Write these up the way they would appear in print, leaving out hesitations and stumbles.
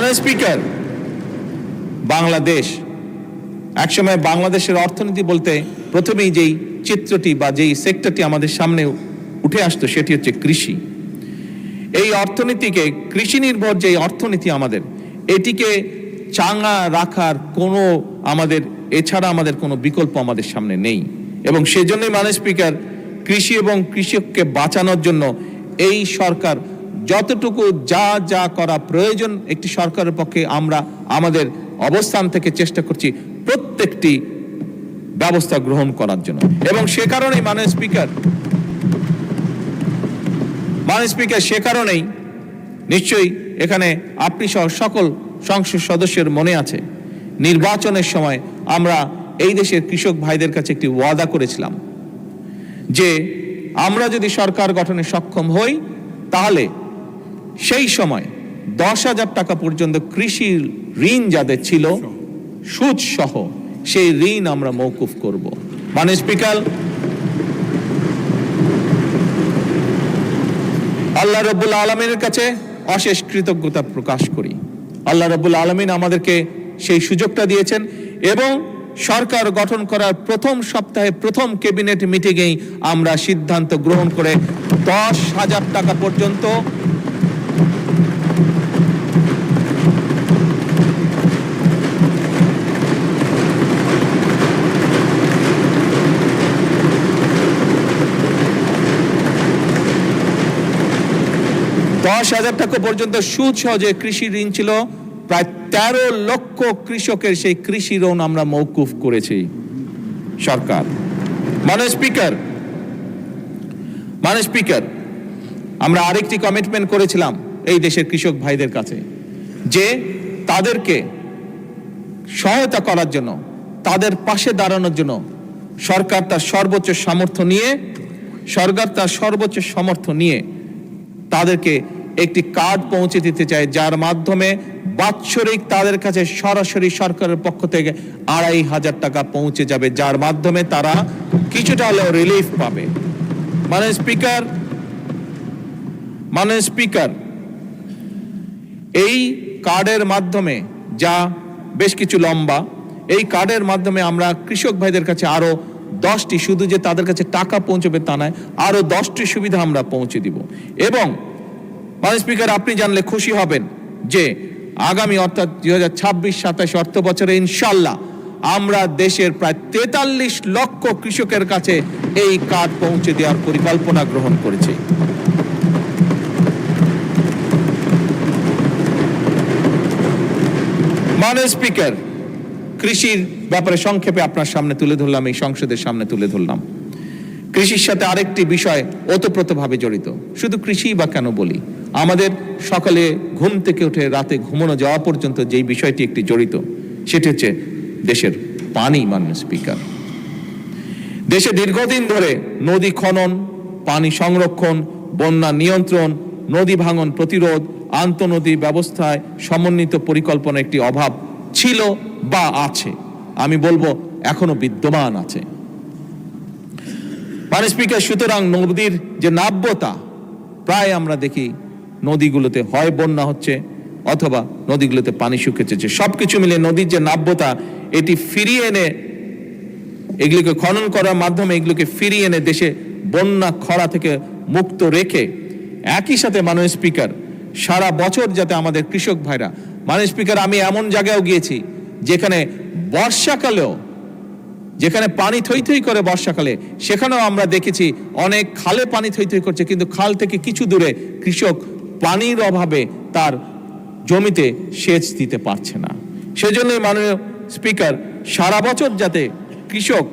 মাননীয় স্পিকার, বাংলাদেশ একসময় বাংলাদেশের অর্থনীতি বলতে প্রথমেই যেই চিত্রটি বা যেই সেক্টরটি আমাদের সামনে উঠে আসতো সেটি হচ্ছে কৃষি। এই অর্থনীতিকে, কৃষি নির্ভর যে অর্থনীতি আমাদের, এটিকে চাঙ্গা রাখার কোনো এছাড়া আমাদের কোনো বিকল্প আমাদের সামনে নেই। এবং সেজন্যই মাননীয় স্পিকার, কৃষি এবং কৃষককে বাঁচানোর জন্য এই সরকার যতটুকু যা করা প্রয়োজন একটি সরকারের পক্ষে আমরা আমাদের অবস্থান থেকে চেষ্টা করছি প্রত্যেকটি ব্যবস্থা গ্রহণ করার জন্য। এবং সে কারণেই মাননীয় স্পিকার সে কারণেই নিশ্চয়ই এখানে আপনি সহ সকল সংসদ সদস্যের মনে আছে নির্বাচনের সময় আমরা এই দেশের কৃষক ভাইদের কাছে একটি ওয়াদা করেছিলাম যে আমরা যদি সরকার গঠনে সক্ষম হই তাহলে সেই সময় 10,000 টাকা পর্যন্ত কৃষি ঋণ যাদের ছিল সুদ সহ সেই ঋণ আমরা মওকুফ করব। মাননীয় স্পিকার, আল্লাহ রাব্বুল আলামিনের কাছে অশেষ কৃতজ্ঞতা প্রকাশ করি। আল্লাহ রাব্বুল আলামিন আমাদেরকে সেই সুযোগটা দিয়েছেন এবং সরকার গঠন করার প্রথম সপ্তাহে প্রথম ক্যাবিনেট মিটিংয়েই আমরা সিদ্ধান্ত গ্রহণ করে 10,000 টাকা পর্যন্ত সুদ সহ যে কৃষি ঋণ ছিল প্রায় 13 লক্ষ কৃষকের সেই কৃষি ঋণ আমরা মওকুফ করেছি সরকার। মাননীয় স্পিকার, আমরা আরেকটি কমিটমেন্ট করেছিলাম এই দেশের কৃষক ভাইদের কাছে যে তাদেরকে সহায়তা করার জন্য, তাদের পাশে দাঁড়ানোর জন্য সরকার তার সর্বোচ্চ সামর্থ্য নিয়ে তাদেরকে একটি কার্ড পৌঁছে দিতে চায় যার মাধ্যমে বাৎসরিক তাদের কাছে সরাসরি সরকারের পক্ষ থেকে 2,500 টাকা পৌঁছে যাবে, যার মাধ্যমে তারা কিছুটা হলেও রিলিফ পাবে। মাননীয় স্পিকার, এই কার্ডের মাধ্যমে, যা বেশ কিছু লম্বা, এই কার্ডের মাধ্যমে আমরা কৃষক ভাইদের কাছে আরো 10টি, শুধু যে তাদের কাছে টাকা পৌঁছবে তা নয়, আরো 10টি সুবিধা আমরা পৌঁছে দিব। এবং মাননীয় স্পিকার, আপনি জানলে খুশি হবেন যে আগামী অর্থাৎ 2026-27 অর্থ বছরে ইনশাআল্লাহ আমরা দেশের প্রায় 43 লক্ষ কৃষকের কাছে এই কার্ড পৌঁছে দেওয়ার পরিকল্পনা গ্রহণ করেছি। মাননীয় স্পিকার, কৃষির ব্যাপারে সংক্ষেপে আপনার সামনে তুলে ধরলাম, এই সংসদের সামনে তুলে ধরলাম। কৃষির সাথে আরেকটি বিষয় ওতপ্রোতভাবে জড়িত। শুধু কৃষি বা কেন বলি, আমাদের সকালে ঘুম থেকে উঠে রাতে ঘুমানো যাওয়া পর্যন্ত যেই বিষয়টি একটি জড়িত সেটি হচ্ছে দেশের পানি। মাননীয় স্পিকার, দেশে দীর্ঘদিন ধরে নদী খনন, পানি সংরক্ষণ, বন্যা নিয়ন্ত্রণ, নদী ভাঙন প্রতিরোধ, আন্তঃনদী ব্যবস্থায় সমন্বিত পরিকল্পনা একটি অভাব ছিল বা আছে, আমি বলবো এখনো বিদ্যমান আছে। মাননীয় স্পিকার, সুতরাং নদীর যে নাব্যতা, প্রায় আমরা দেখি নদীগুলোতে হয় বন্যা হচ্ছে অথবা নদীগুলোতে পানি শুকিয়েছে। সবকিছু মিলে নদীর যে নাব্যতা, এটি ফিরিয়ে এনে, এগুলিকে খনন করার মাধ্যমে এগুলোকে ফিরিয়ে এনে দেশে বন্যা খরা থেকে মুক্ত রেখে, একই সাথে মাননীয় স্পিকার, সারা বছর যাতে আমাদের কৃষক ভাইরা, মাননীয় স্পিকার, আমি এমন জায়গায়ও গিয়েছি যেখানে বর্ষাকালেও, যেখানে পানি থই থই করে বর্ষাকালে, সেখানেও আমরা দেখেছি অনেক খালে পানি থই থই করছে, কিন্তু খাল থেকে কিছু দূরে কৃষক পানির অভাবে তার জমিতে সেচ দিতে পারছে না। সেজন্যই মাননীয় স্পিকার, সারা বছর যাতে কৃষক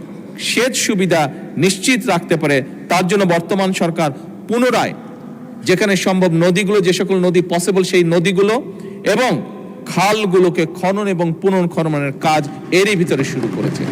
সেচ সুবিধা নিশ্চিত রাখতে পারে তার জন্য বর্তমান সরকার পুনরায় যেখানে সম্ভব নদীগুলো, যে সকল নদী পসিবল সেই নদীগুলো এবং খালগুলোকে খনন এবং পুনর্খননের কাজ এরই ভিতরে শুরু করেছে।